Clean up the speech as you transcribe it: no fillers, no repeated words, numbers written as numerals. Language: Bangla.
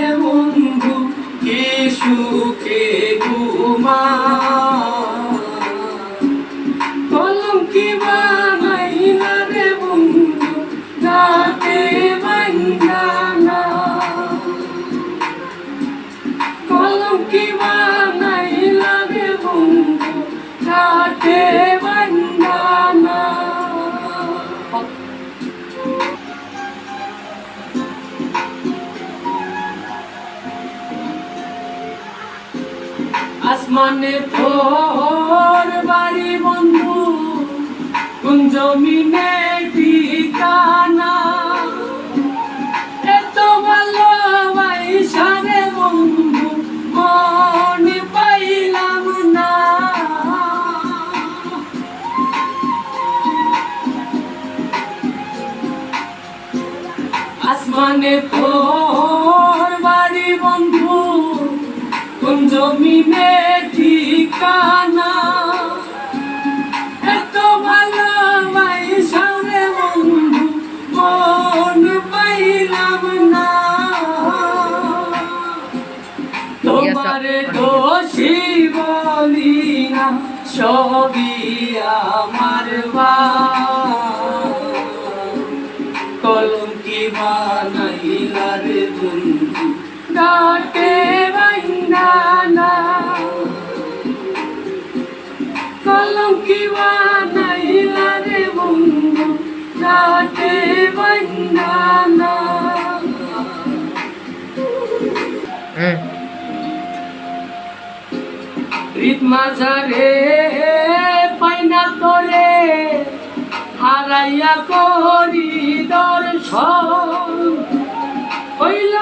রে বন্ধু কে সুখে ঘুমা কলঙ্কি বানাইলা রে বন্ধু রাতে বান্ধানা কলঙ্কি বানাইলা রে বন্ধু রাতে বান্ধানা আসমানে তোর বাড়ি বন্ধু কোন জমিনে ঠিকানা এত ভালোবাসা রে বন্ধু মনে পাইলাম না আসমানে তোর বাড়ি বন্ধু কোন জমিনে ঠিকানা এত ভালোবাসা রে বন্ধু মন পাইলাম না তোমারে দোষী বলি না সবই আমার কলঙ্কি বানাইলা রে বন্ধু ডাকে বান্ধানা কলঙ্কি বানাইলা রে বন্ধু ডাকে বান্ধানা রীত মাঝারে পাইনা তোরে হারাইয়া করি দর্শন হইল